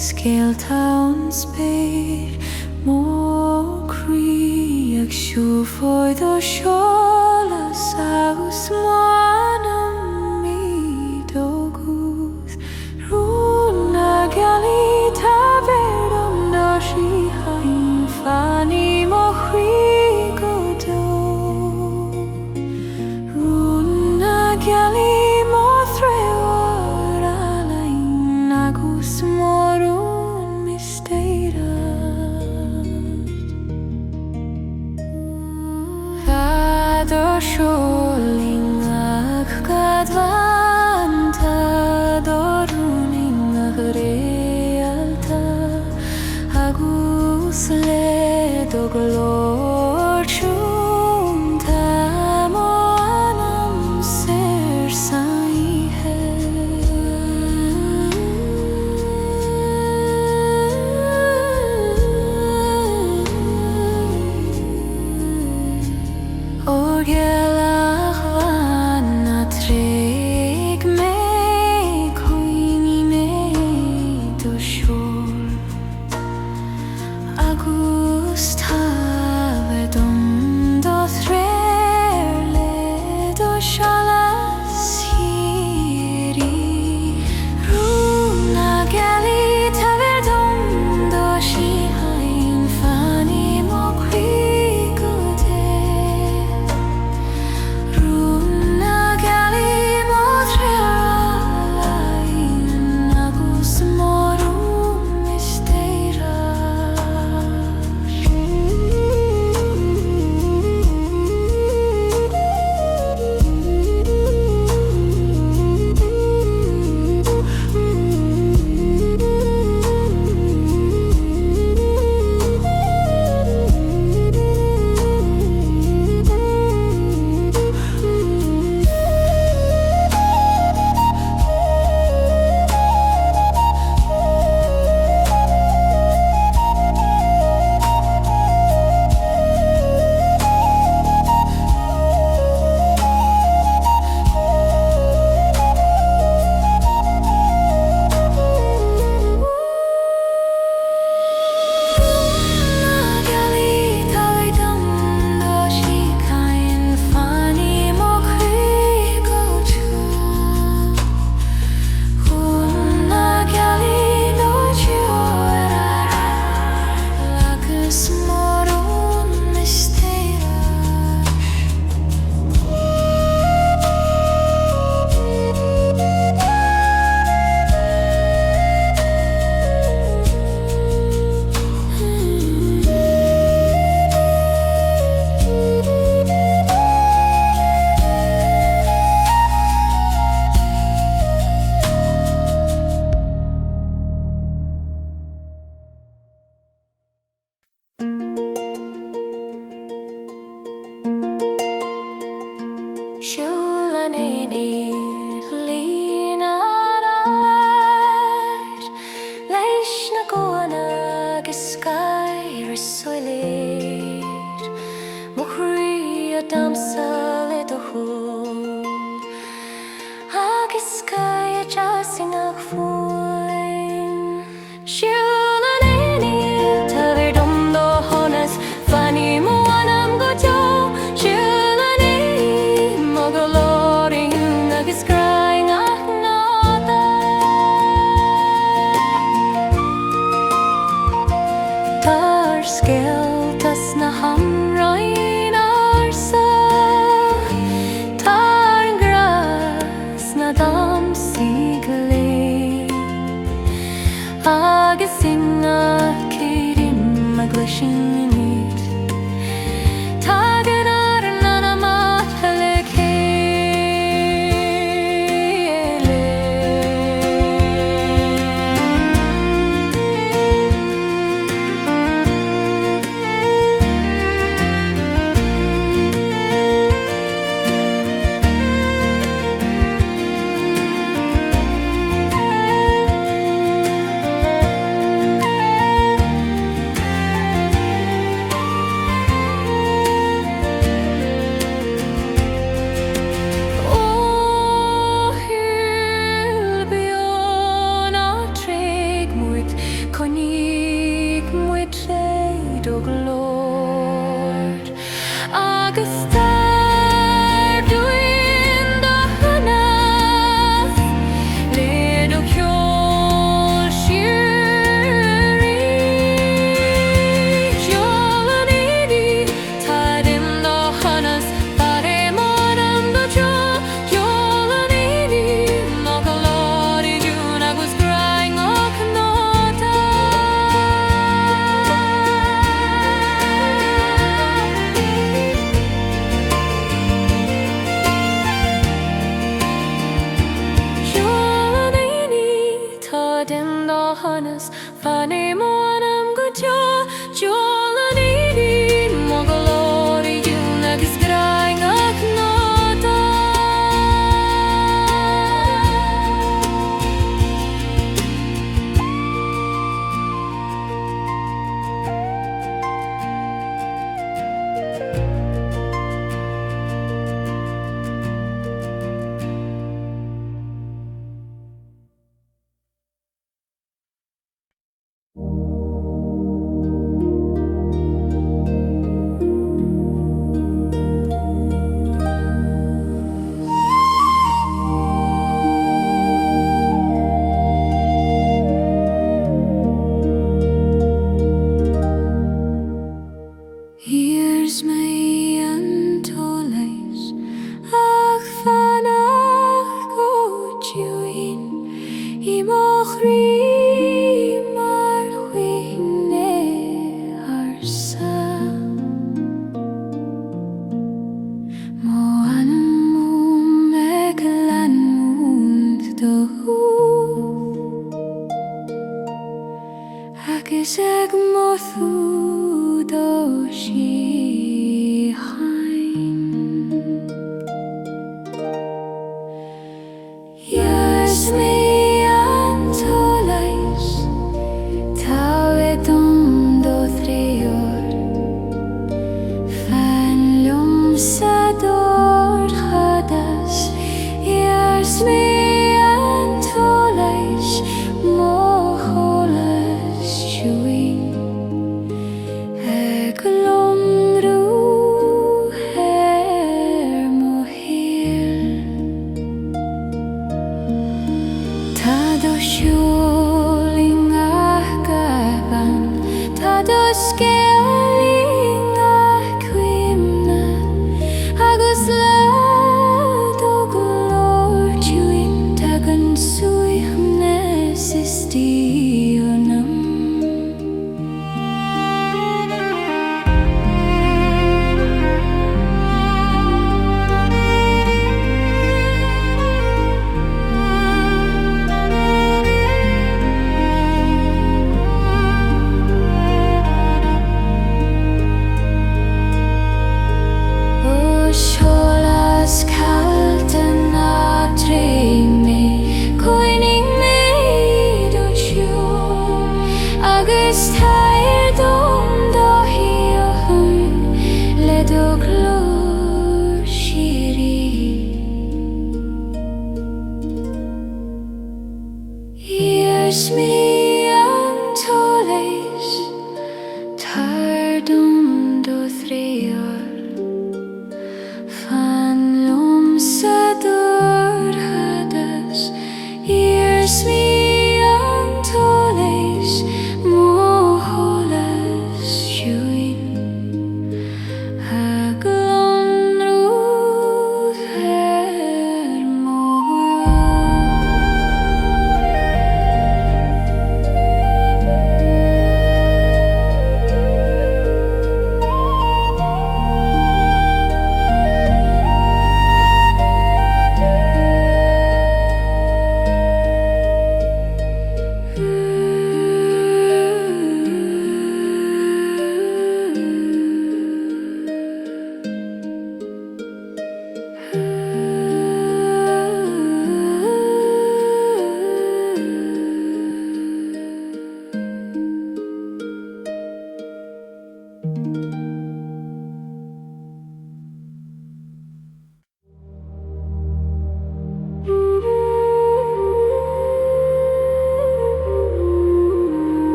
Scéalta an spéir mó Croí ag siúfóid ó tSolas agus mánam míad ó Guth Rúna Gealaí tá verdom dó sí hain fanní mó Croí go dó Rúna Gealaí mó threo alain agus mórún mistéire Fadó seoling ach gadhhain tá dorúning ach réalta agus le do glór siúnta má anam sér sa hÉigse ó Gealach bhain a tréig mé Coille mé do seol agus tá verdom do thréir le do tSolas Éire Rúna Gealaí tá verdom do sí hain fanní mó Croí go dé Rúna Gealaí mó threo alain agus mórún mistéire Siúlan in Éire lína ráid leis na gcóna agus scair soiléir Mo Croí a damsa le do húl agus scair a jaasing ach Fuaim Siúlan in Éire tá verdom do honas fanní mó anam go deo Siúlan in mo go lóring agus crying ach Tar Scéaltas na Amhrán arsa Tar an gras na damsaí go léir agus ina céirim a gluisin iad Tágan ar an anamach le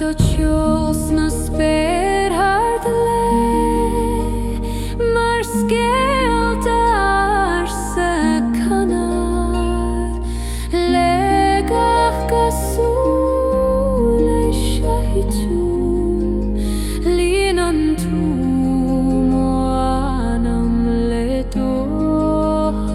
do tSolas na spéir hard le mar Scéalta sa canad le gach tSolais shahitún líon an túm ó anam le dóchas.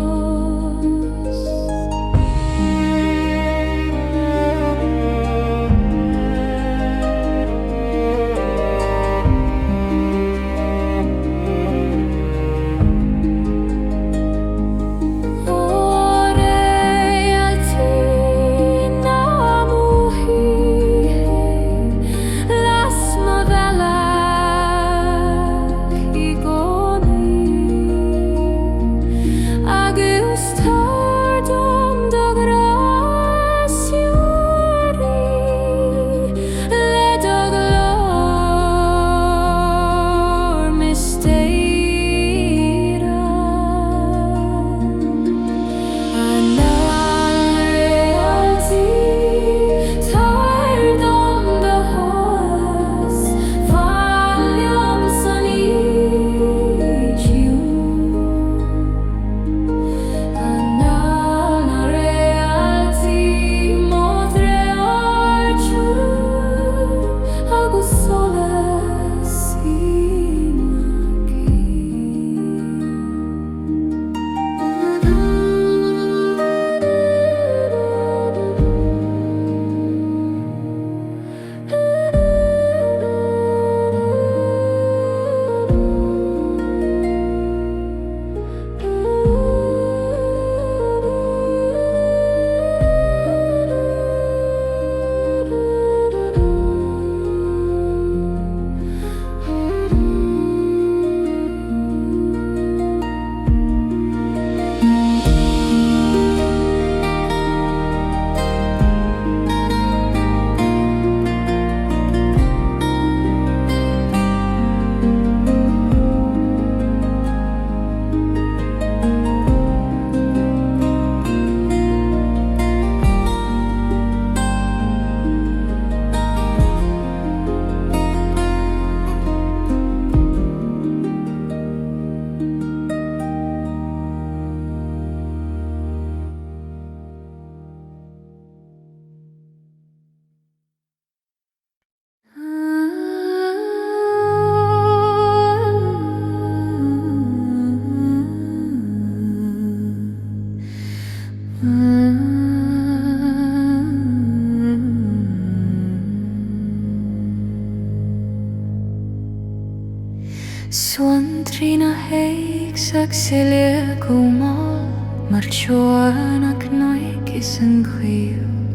Suantraí na hÉigse ag Ceol go máil mar teoin Aonaigh is an ghaol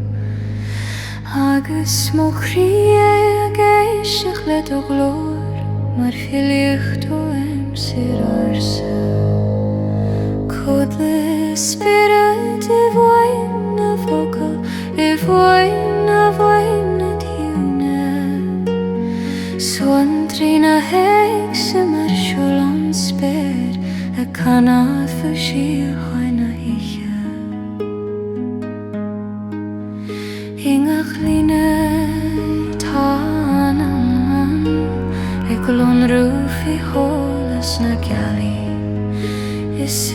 agus mo Croí ag hÉigse le do glór mar filiucht ó amsir arsa cod le Spioraid I bhfuaim na bhfocal I bhfuaim na diúna Suantraí na hÉigse mar siúl an spéir a canad fa Síochána hOíche Ingach líne tá an Amhrán ag glonrúfaí hólas na Gealaí Is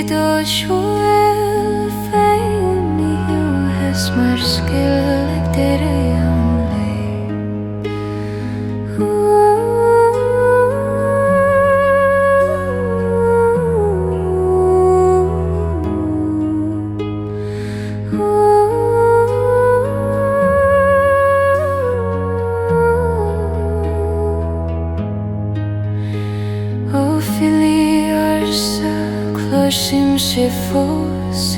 do Seol féin I dúchas mar Scéal ag deireadh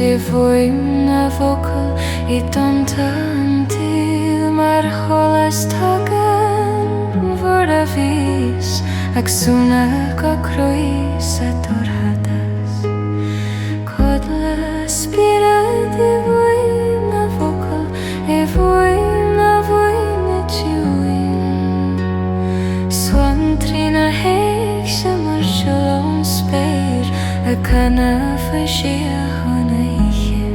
I bhfuaim na bhfocal I domta an tíl mar cholas tagan bhur a bhís ag súna go Croí sa torhadas cod le Spioraid I bhfuaim na bhfocal I bhfuaim na tiúin Suantraí na hÉigse mar siúl an spéir a canad fa Síochána hOíche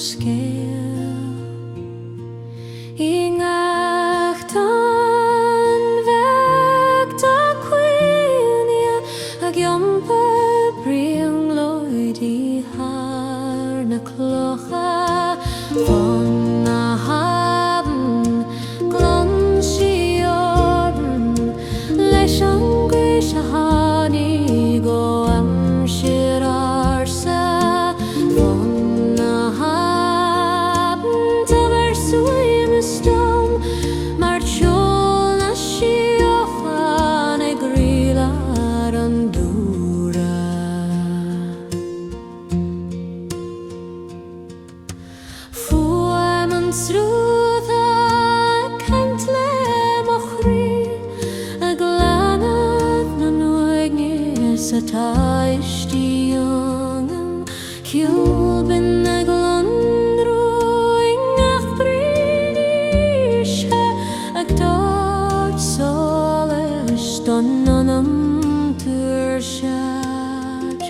Scéal. I ngachtan veg da cuinia ag iompa briang loidi har na clocha Fonn hAbhann glon Síochána leis an gCrann hAonaigh go amsir arsa Fonn hAbhann tabar Fuaim stom mar tSolas Síochána ag rialar an dúra. Fuaim an tSrutha caint le mo Croí ag leanad na nuaigh sa taistíí angan Ceol bin ag landrúing ach bríise ag tSolas don anam tuairisceart.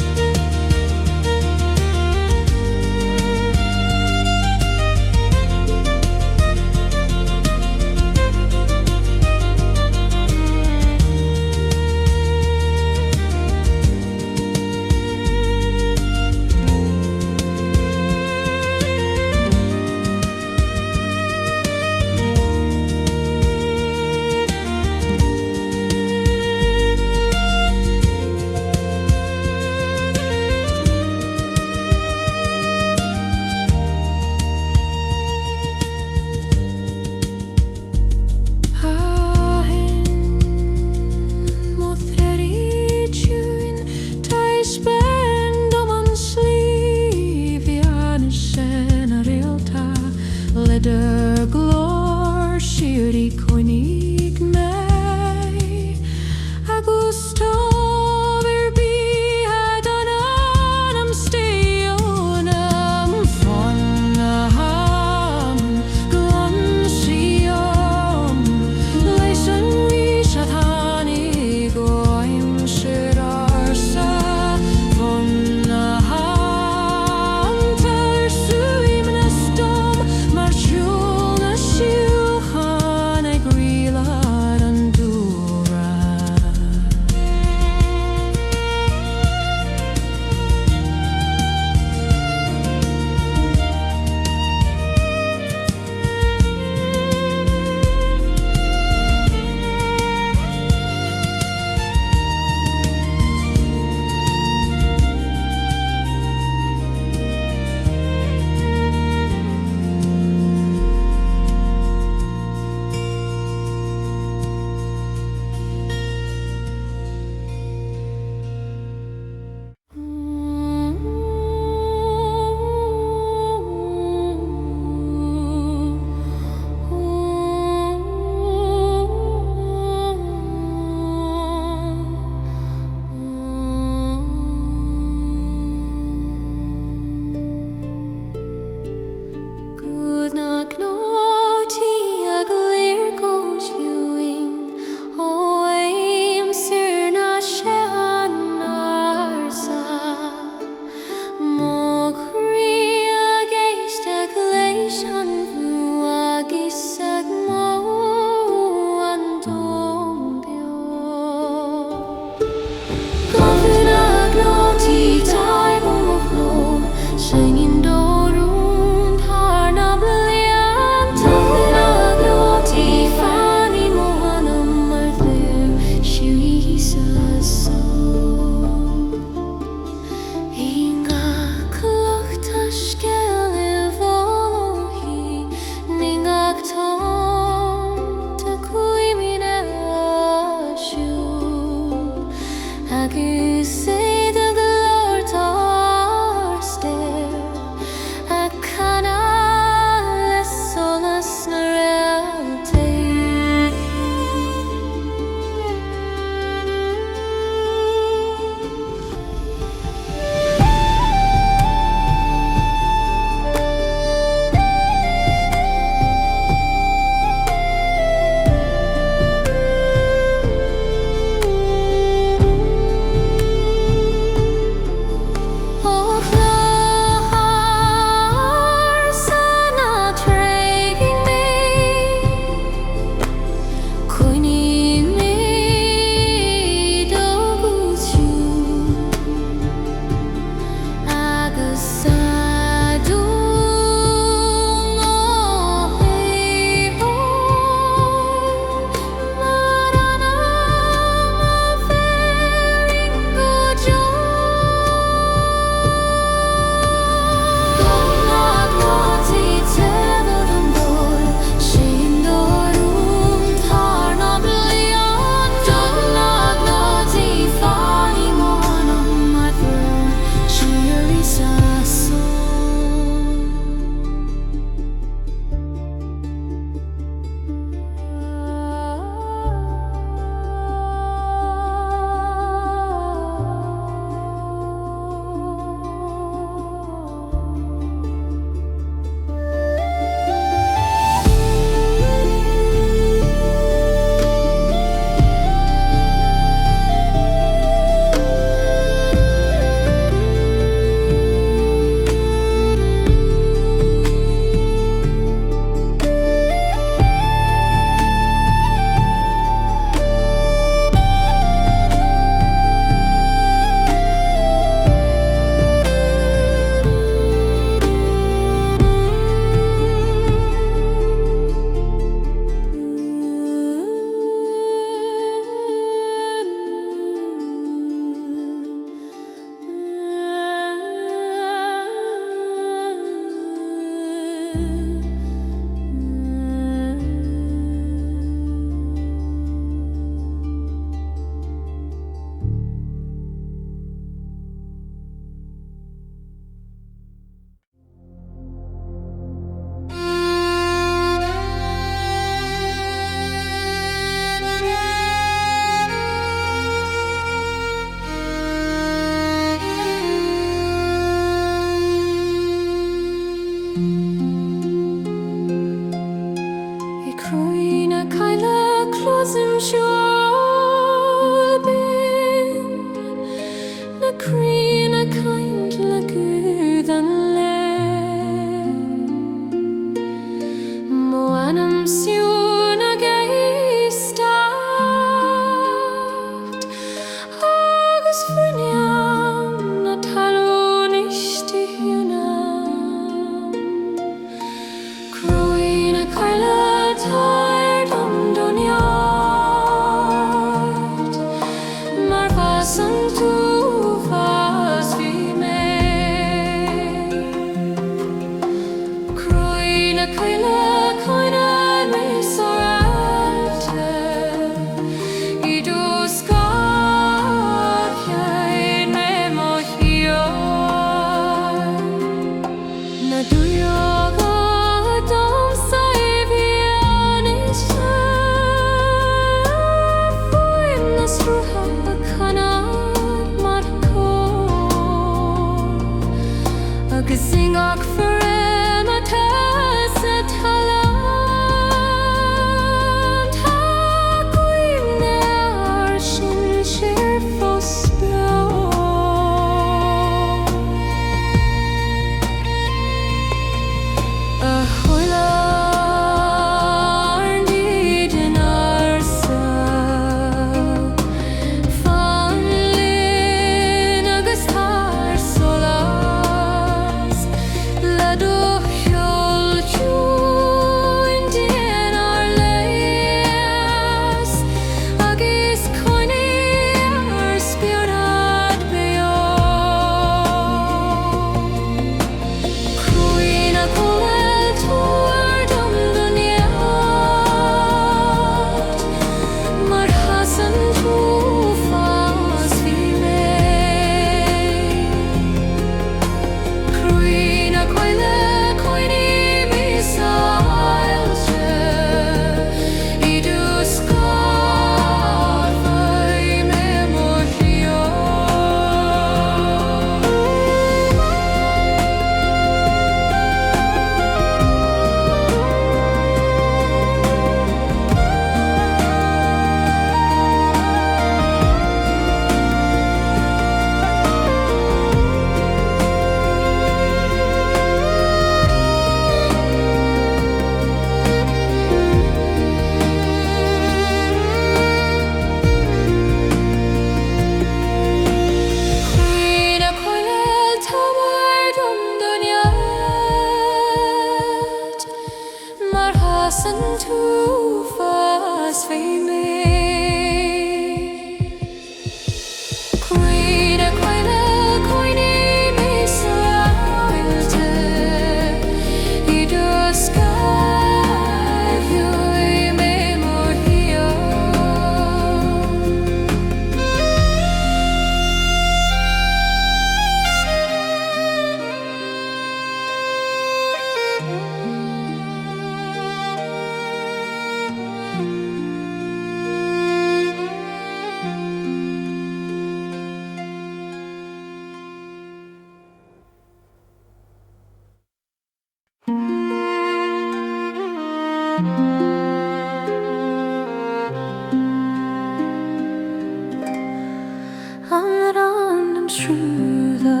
Amhrán and tSrutha,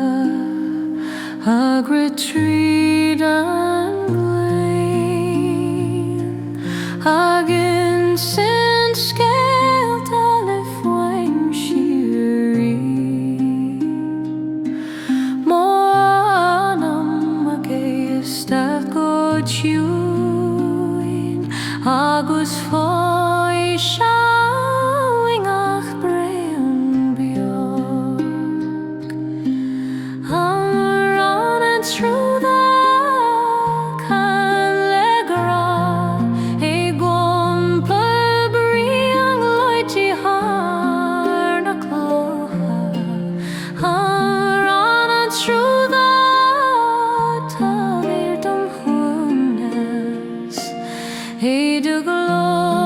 a great tree and gleam, against and Scéalta le Fuaim Moanam a geist of Guth agus hOíche Hey, do glory.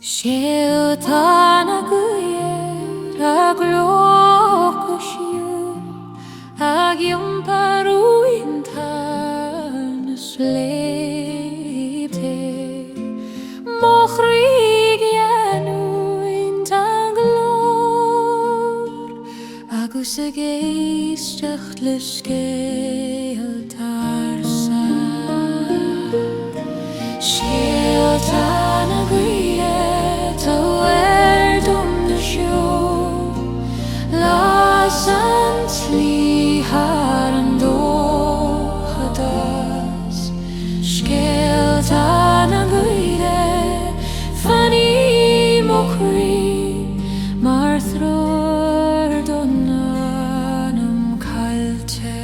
Scéalta Guth a glócasiú ag iomparúin tan sléibte mo Croí gCnótaí tan glór agus a géisteach le Scéaltar sa Scéalta Guth Slí har an dóchadas Scéalta Guth fanní mo Croí mar thrúr don anam cailte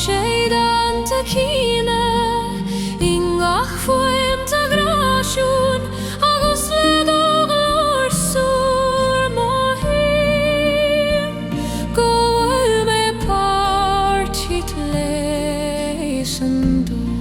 sé dan tacína ingach Fuaim ta grasiún agus le do glór súr má hín go bhfuil mé páirtí léis an dún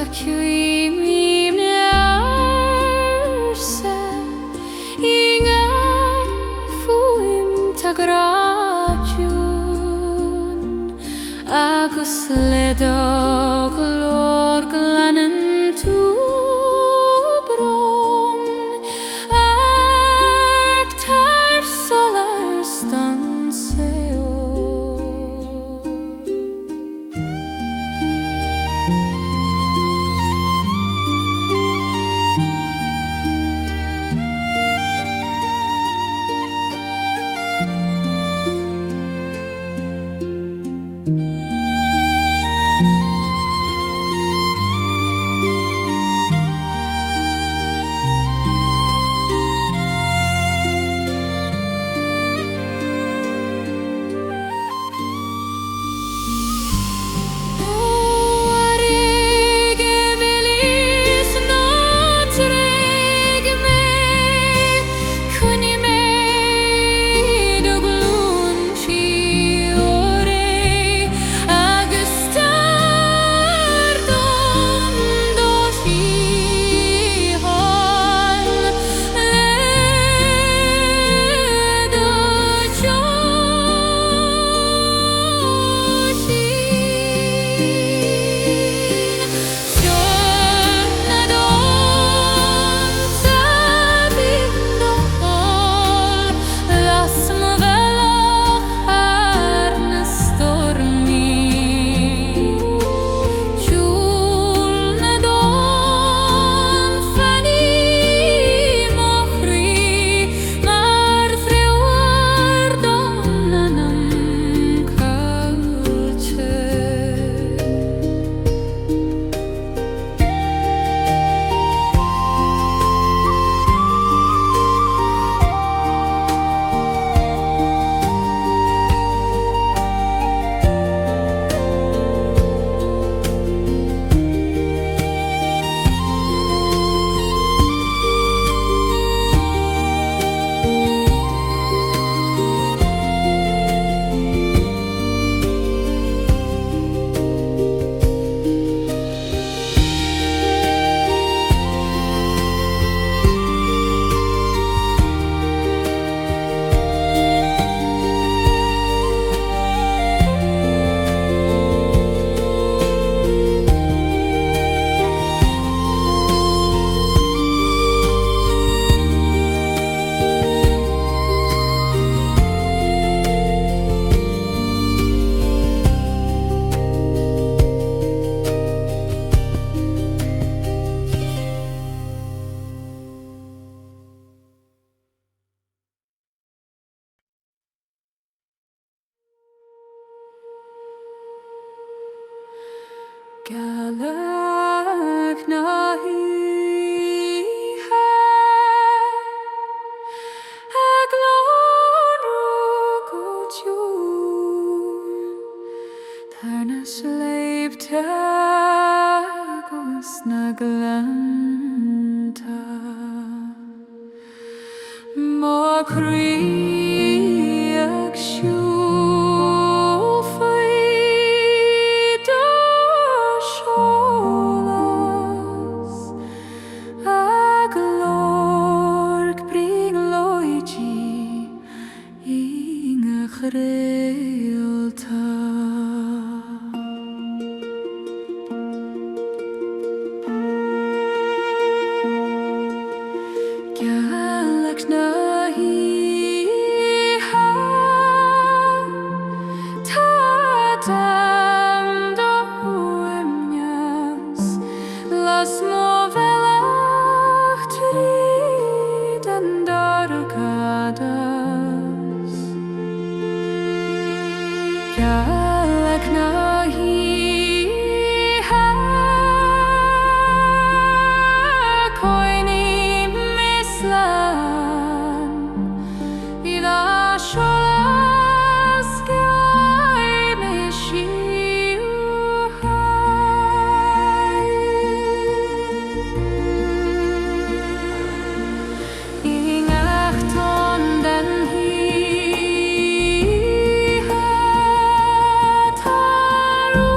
Fuaim Iarsmaí Inga Fuaim Tagratiún agus ledog lor glanan tú bron ag tSolas don Ceol. Gealach na hÍche ag lorú gútiún tar na sleibte agus na glanta má Croí ag siúl faoi tSolas ag lorg bring loidí inga Réalta. Gealach na hÍche tá dam do huimneas las mo bhealach tríd an dargadas. Gealach na hÍche Coille mislan i tSolas me Síochána ingach tOnn den hÍche tarú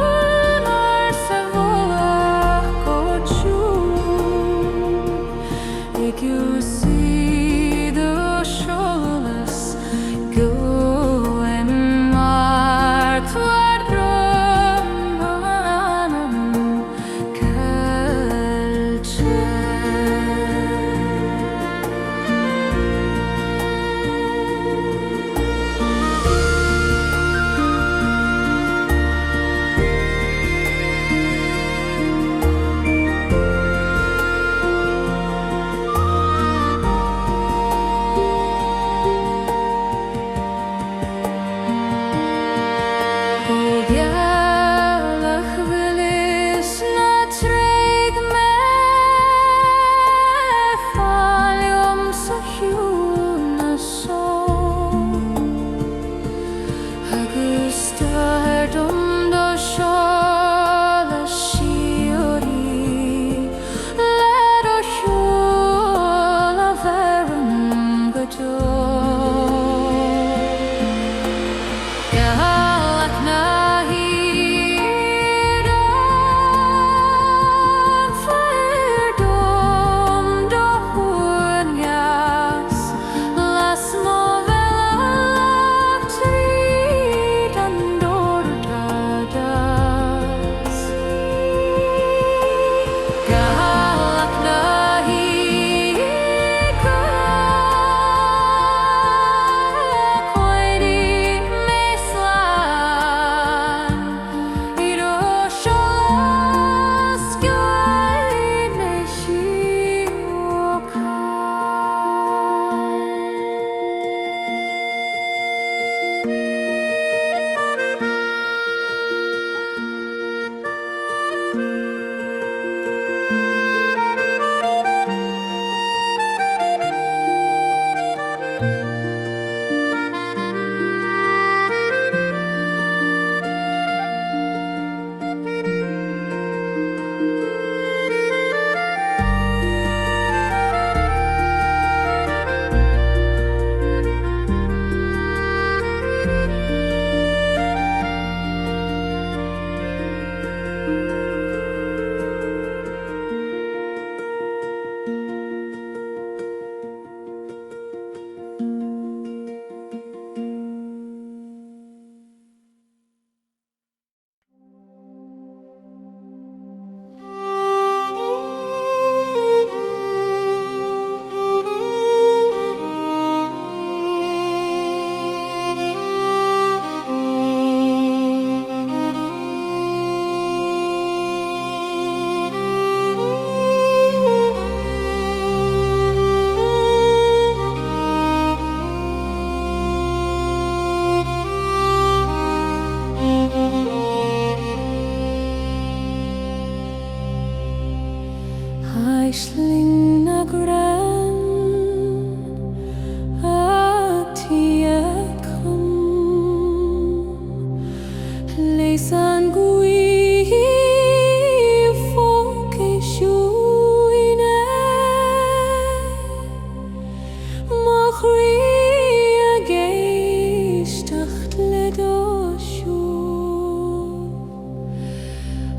Stardom do tSolas Síochána Let o siúl a bheran go dóibh Gealach na hír an fear dom do thuainneas las má bhealach tríd an dortadas Gealach na hír Coille meslan Ido tSolas Gaoithe Síochána Aisling na gran atiakam Leisan gui fokeshuine Mochri a geistecht ledoshu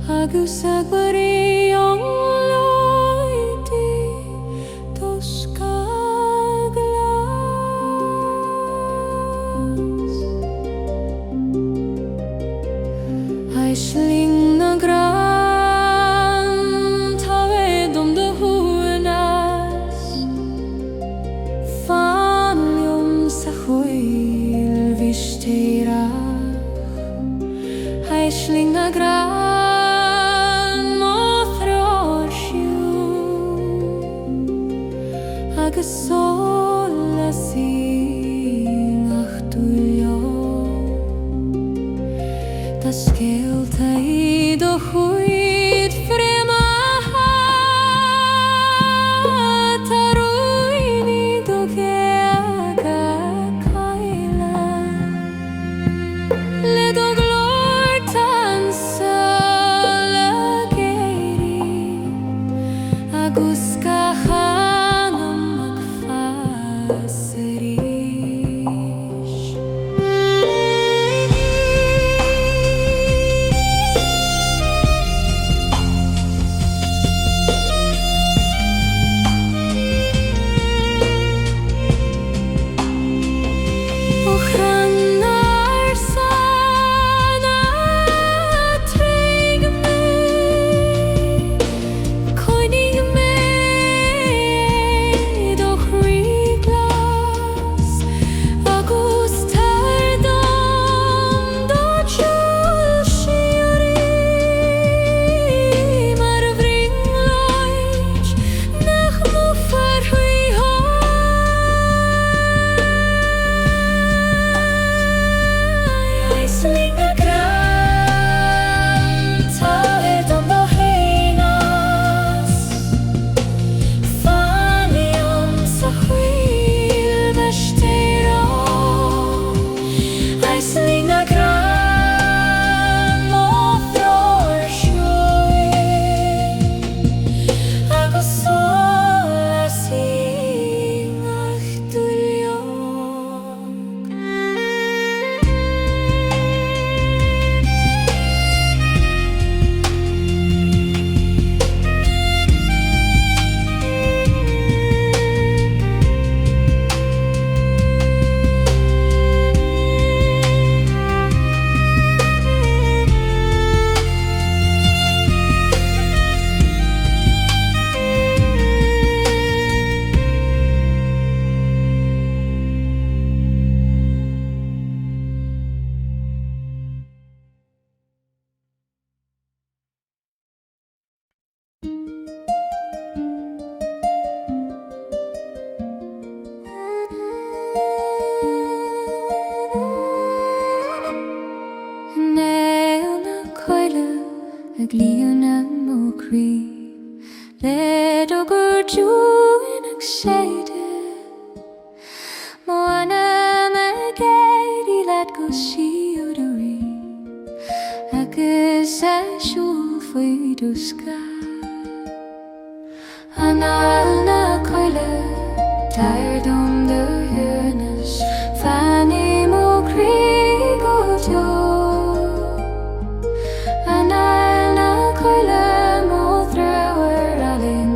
Agus agbari Aisling na gran tavedom de huanas Fanlium sa hOíche visteirach Aisling na gran mothróisiú agus tSolas ach dúileo Ta Scéalta do chuid fremaha Ta roini do geaga Coille Le do glór tan sola Éire agus Scáth ag fasaríis líonna mó Croí le do gur dúin ag séide Mo anna me géirí lad go Síochána agus siúl faoi do Scáth Anáil na Coille tair dom do Húnas Fanny mó Croí go teo Anáil na Coille mó thráir alin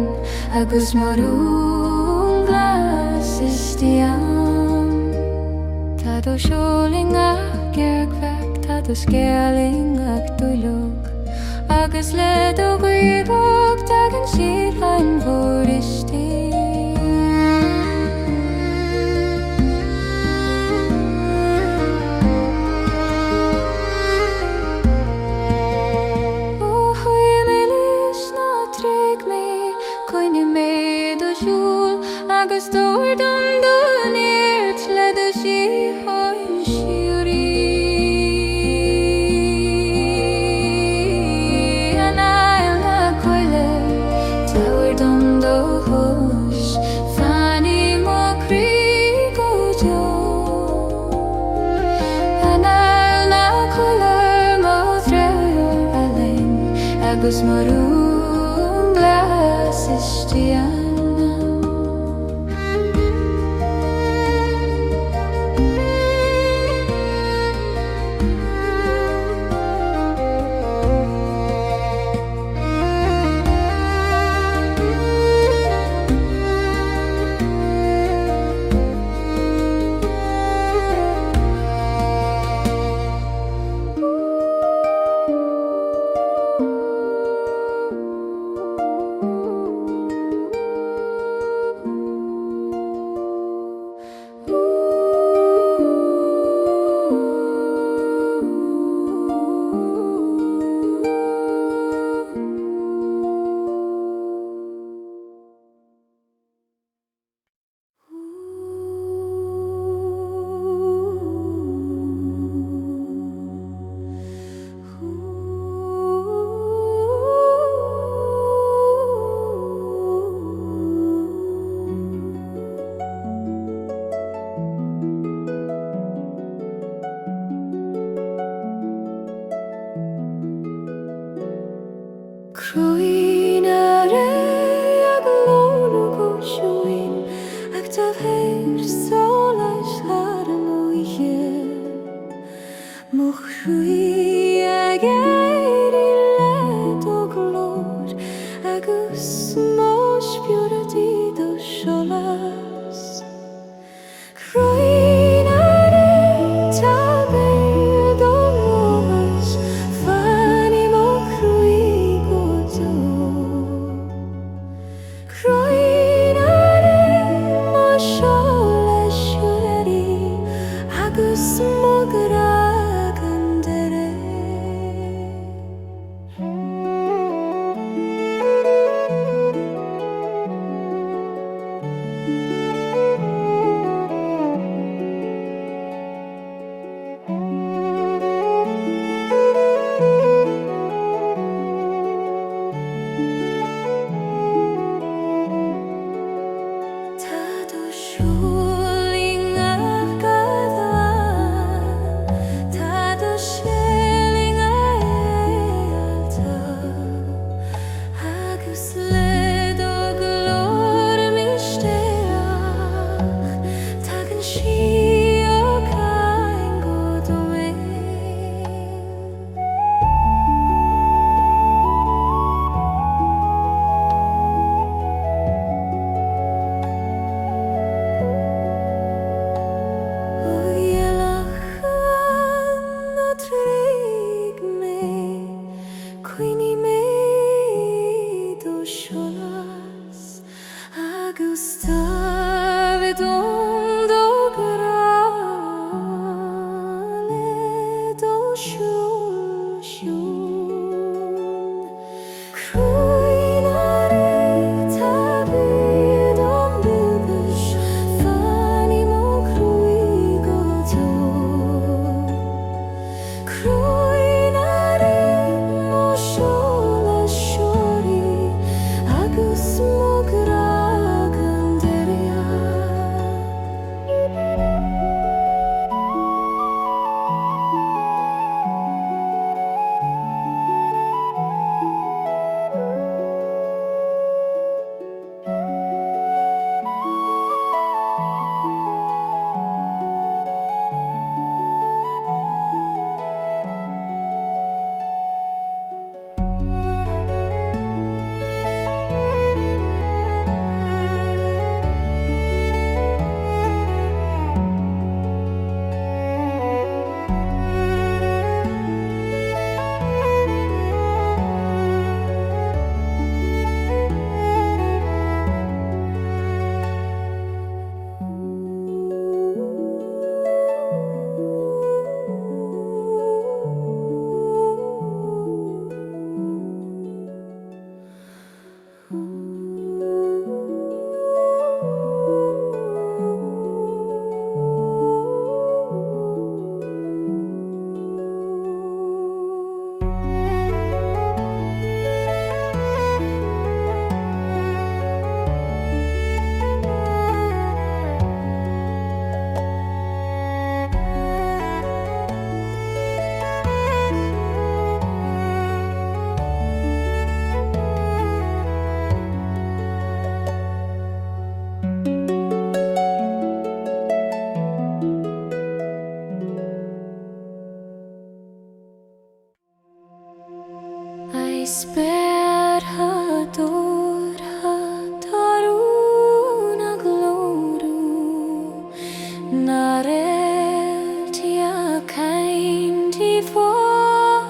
agus marún glas istiam Tá do seoling ach geargfach Tá do scéaling ach dúlog agus le do gríomh dagan síorthain mhór istí Agus dúir dom do níirt le do Síochána Anáil na Coille táir dom do hOíche Fanny mó Croí go teo Anáil na Coille mó thráir alin agus marún glas istiam Croí na ré ag lónú go siúin ag tá tSolais ar an hOíche Mo Croí ag éirí le do glór agus mó Spioraid do tSolas Croí na ré tá béir do Rómas Fanny mó Croí go teo Croí na ré mó seolas siúlaí agus mó gragan de ré sped hador hataruna gloru nareltia kind vacuune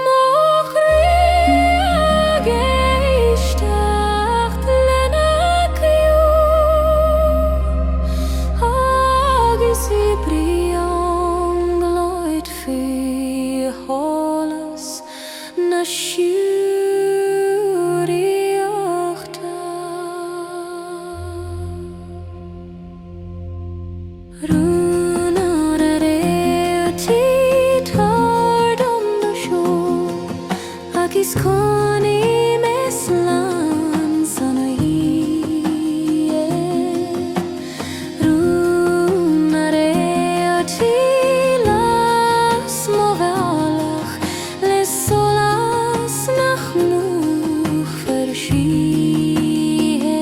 mochria gestacht lenakiu hagisi briangloid fi holas na siúriachta Rúnar réaltaí tardam na seo agus coní meslan san hAoíche Rúnar réaltaí las mo bhealach le solas nach múch farsíthe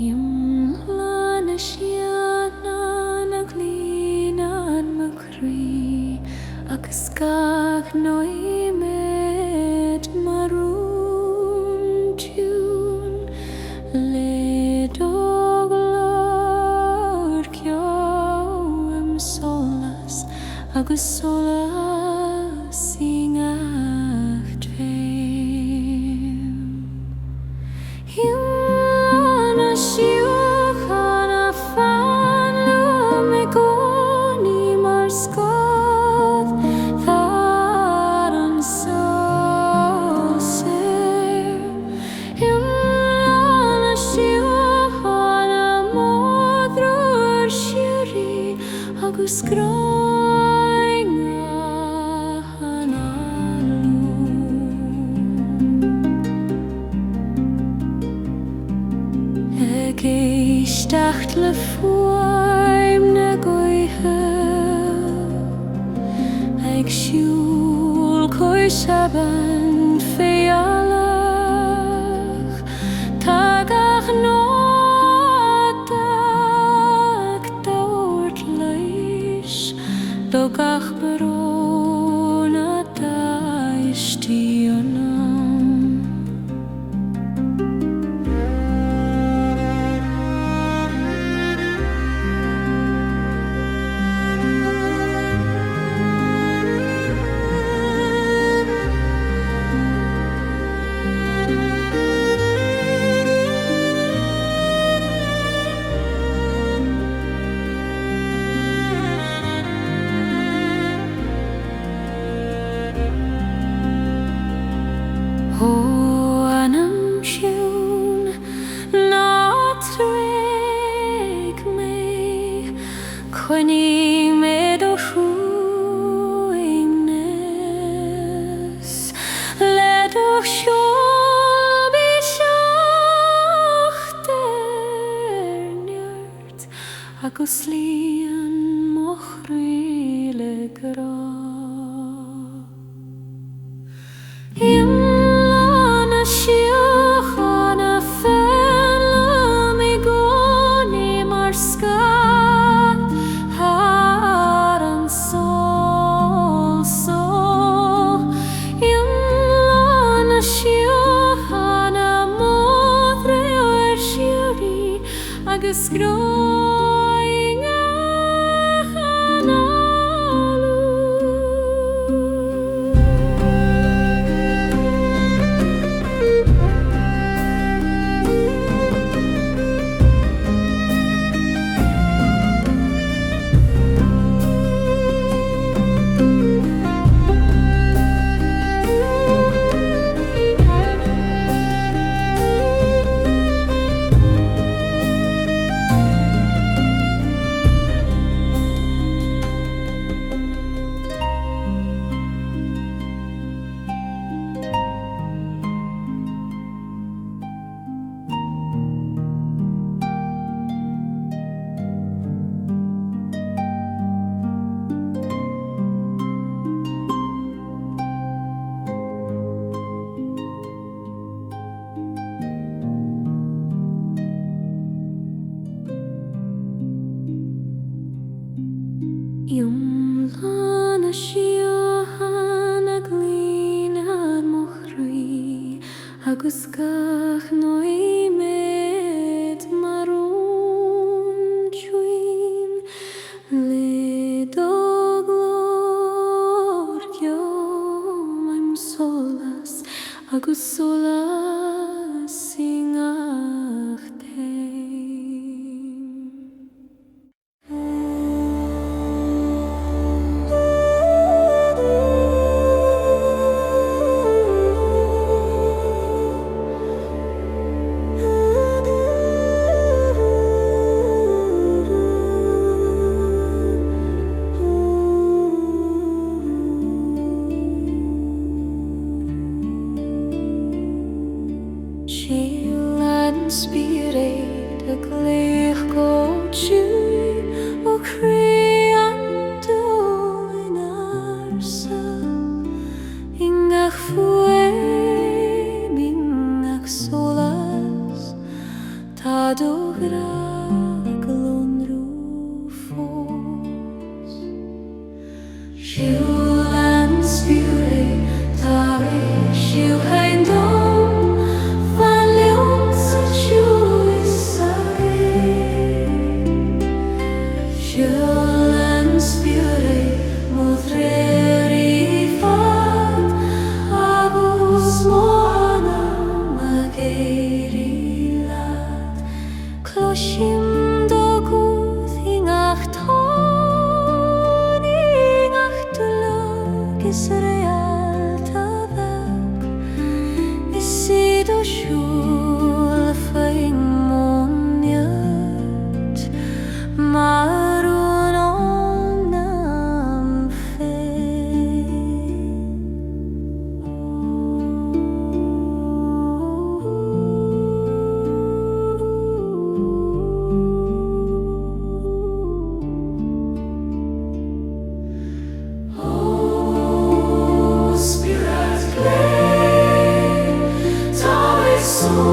Iomlán a Síochána na glínead mo Croí agus gCnótaí méid marún tún le dóglór ceol tSolas agus tSolas i ngach féim. Síochána fan me gcónaí mar Scáth thar an sol séir. Iomlán a Síochána módrúir siúrí agus Croí Anáil. Géisteacht le Fuaim na Gaoithe ag siúl Coille hAbhann féalach tá gCnótaach dtabhairt leis do gach barón atá istí anam. Agus líon mo Croí le grá. Iomlán a Síochána fan me gcónaí mar Scáth thar an sol só. Iomlán a Síochána módrúir siúrí agus Croí Iomlán a Síochána glín ar mo Croí, agus gCnótaí méid marún trín, le do glór ceol I'm tSolas, agus tSolas sing ach Ceol and Spioraid a gléach go tú ó Croí an dul in Iarsmaí, ingach Fuaim ingach tSolas, tá do gra glonrú fós. Ceol and Spioraid tá Síochána dom Ceol and Spioraid Mothréirí fad agus Aonaigh ma géirí lad, cloisim do Guth ingach tOnn ingach dúlag is Réalta bheag, is siad ó siúl faoin móniad marún ón am féin. O Spioraid glé, tá tSolas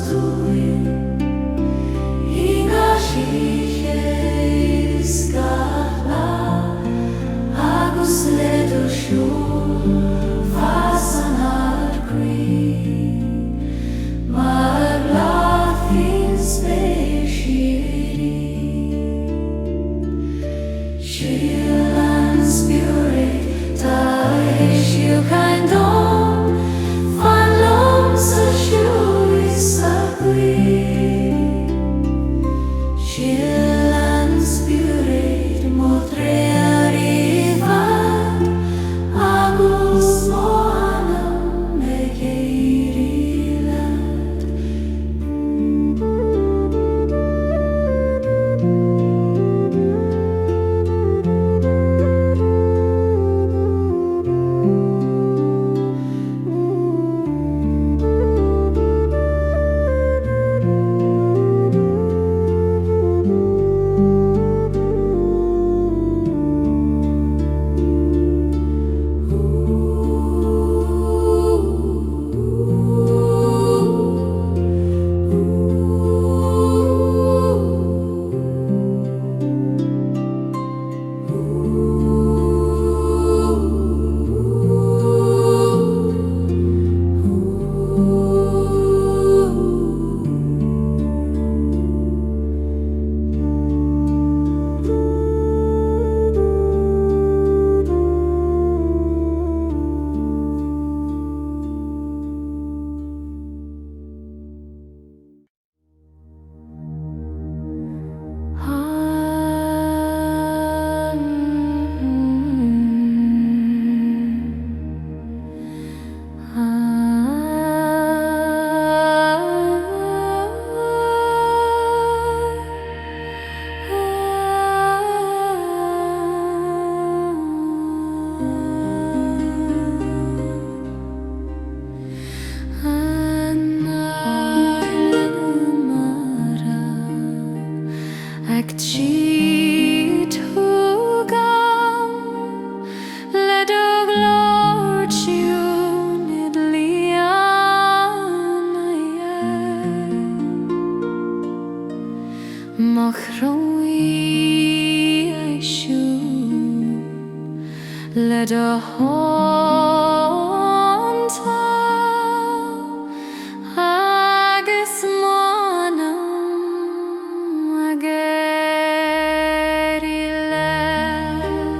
dúin, ingach hÉigse Scáth agus leidir siúl fas Anáil Croí, mar láithín spéisiúí. Ceol and Spioraid tá Síochána dom fan lom sa siúl sa Guí. Ceol and Spioraid Mothréirí fad agus Aonaigh ma géirí lad. le do honta agus monam ageri led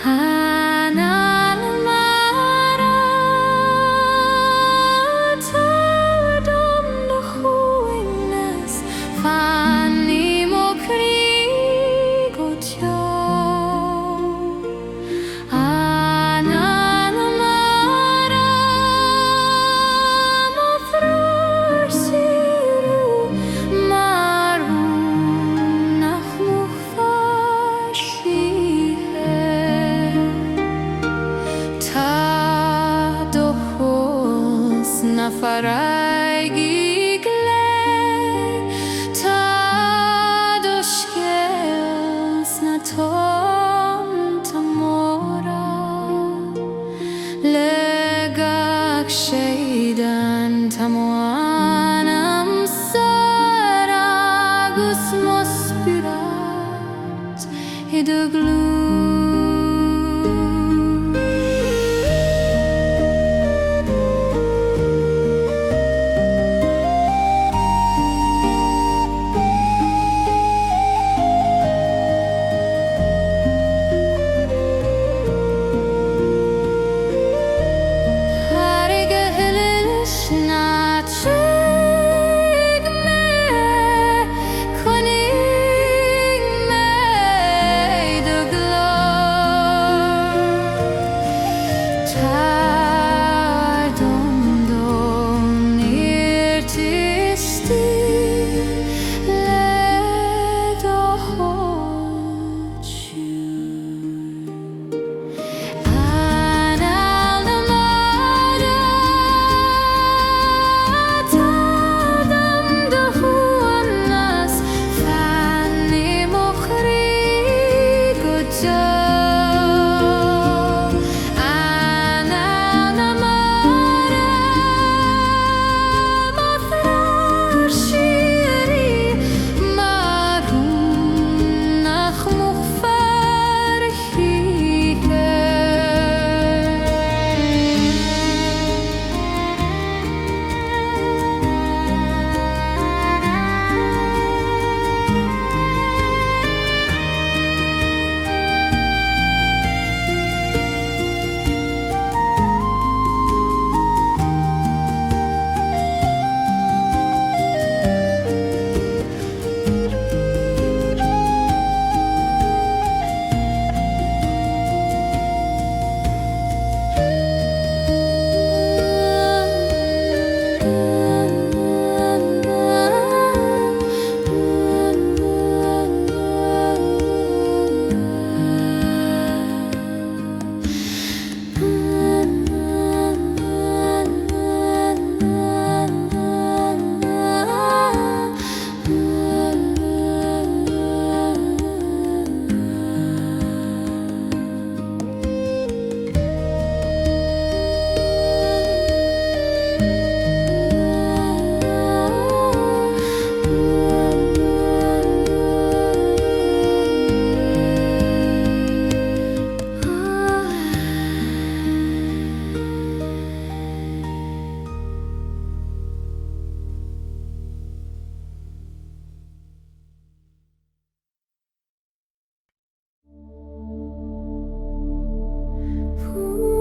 Anáil mara tadam na chuignas Fonn mo Croí go teol Anáil mara mo bhreir siú marún nach muchfar síthe Tá do chós na faraigí glé Tá do scéals na tónta móra le gach séidean tamuanam sar agus mo Spioraid I do glú Harige hillis na trig me Coinnig me do glór Tar dondon ir tistí le do hOíche Anáil na mara tadam do chuamnas Fonn mo Croí go teol Anáil na mara mo bhreir siú marún nach muchfar síthe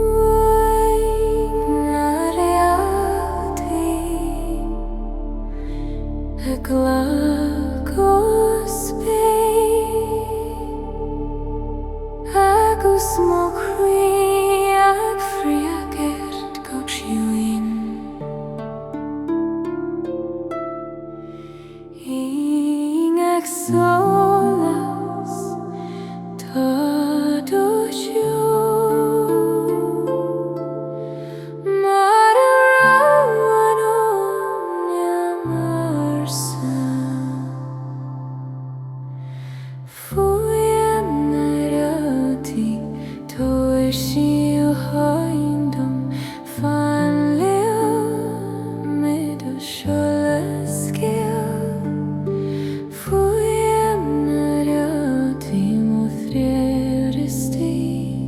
Fuaim na Réaltaí Gealach os agus mo Croí ag friagart go siúin ag tSolas tá do siú mar a raibhann marsa Fuaim na Réaltaí tóir siú haindom Fonn leo mid o tSolas Scéal Fuaim na Réaltaí mo thréir istí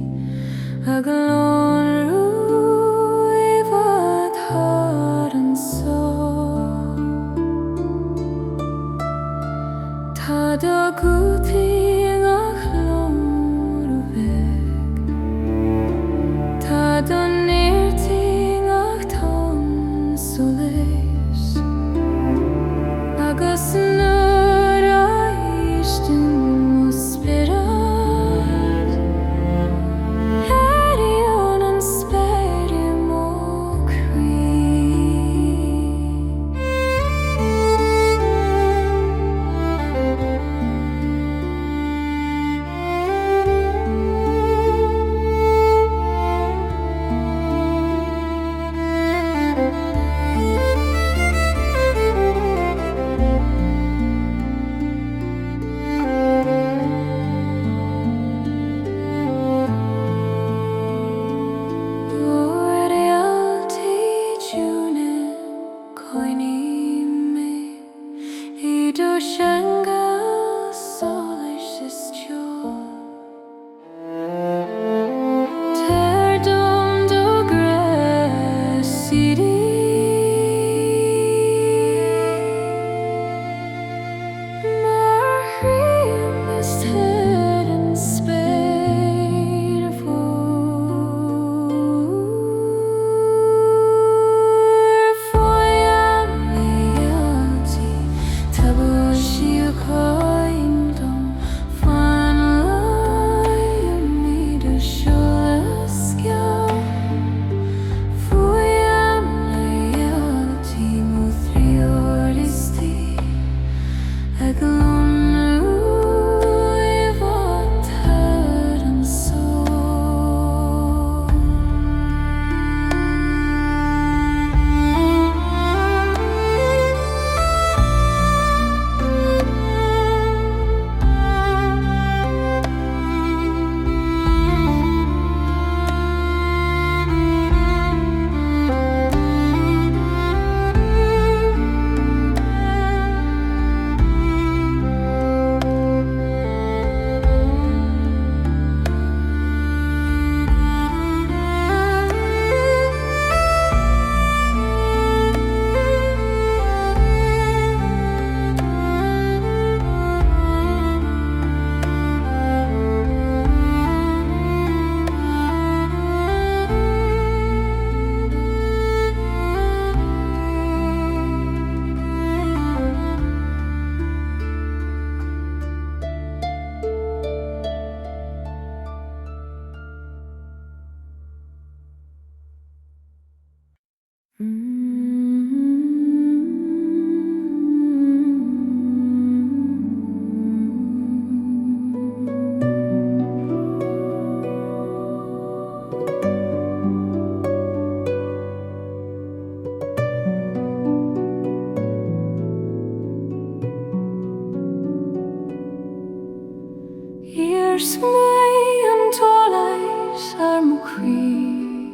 Iarsmaí an tSolais ar mo Croí,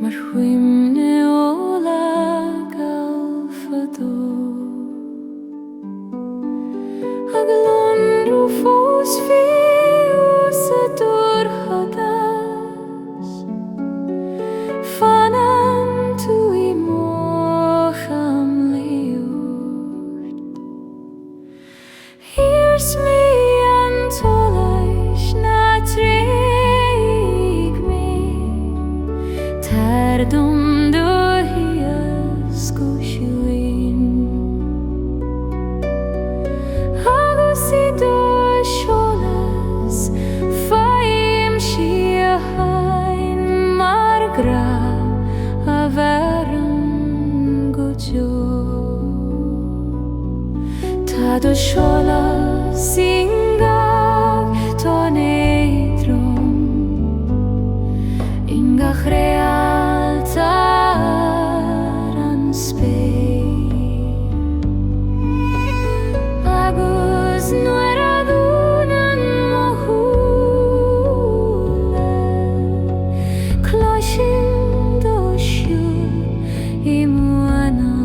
mar Fuaim na Gealach alfadó. Ag lonrú fós fiú sa dúrchadas, fanam tú I mocham liúd. Iarsmaí an tSolais na tríg mí, tar dom do hias go siúin. Agus I tSolas, Fuaim Síochána mar gra hAbhann go Tá tSolas ingach tOnn éadrom, ingach Réaltaí an spéir. Agus nuair a dúnan mo thúla, cloisim do siúl I mhuanam.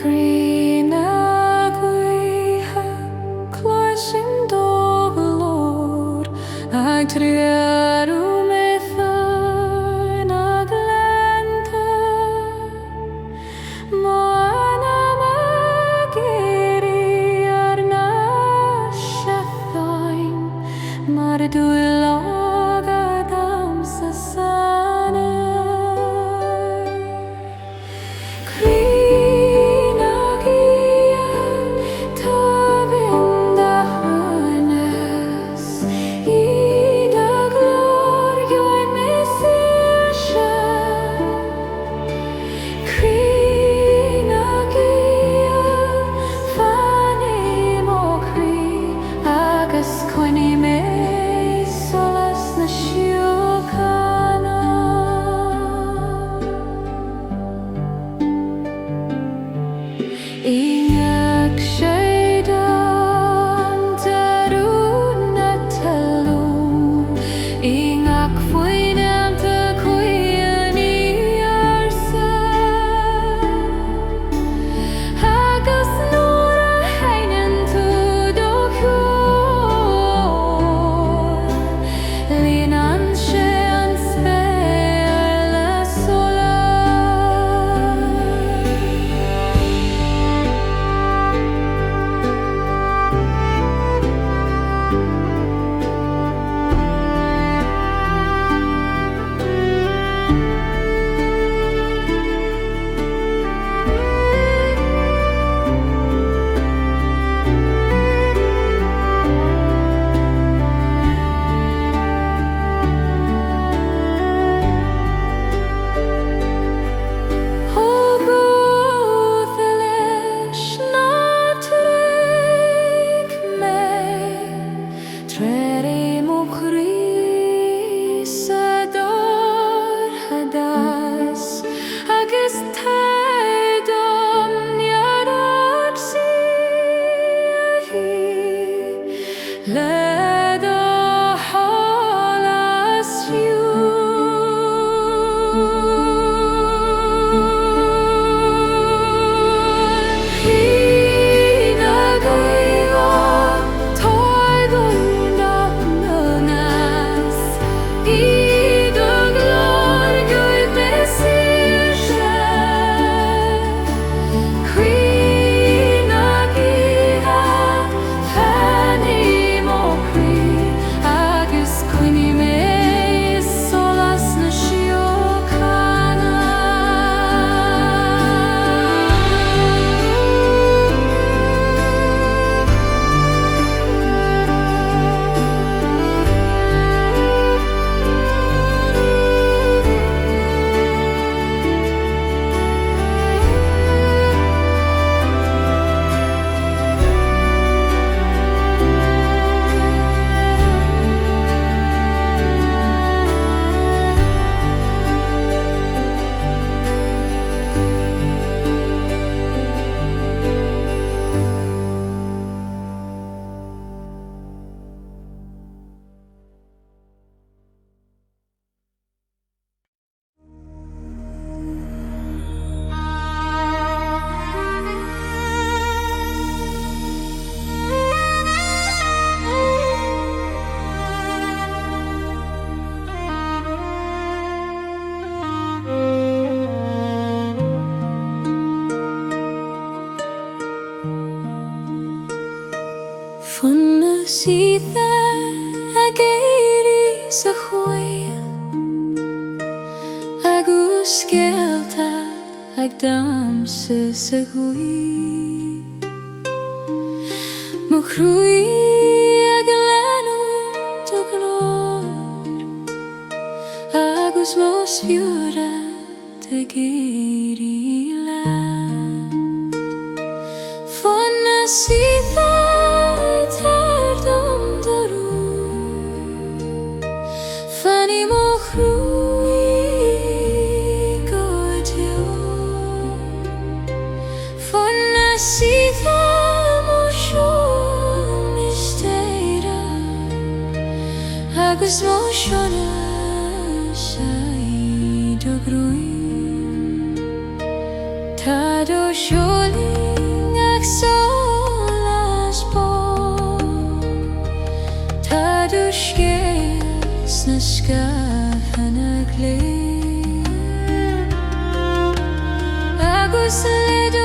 Croí na síthe ag éiri sa Coille agus Scéalta ag damsa sa Guth mo Croí ag lenú do gnór agus mo Spioraid ag éiri leat Fonn na síthe tar dom darú fanny mo Croí Gaoithe Fonn na síthe mo Seom is Éire agus mo tSolas do Croí tá do seoling ag tSolas tá do scéas na Scáth ag lé agus le do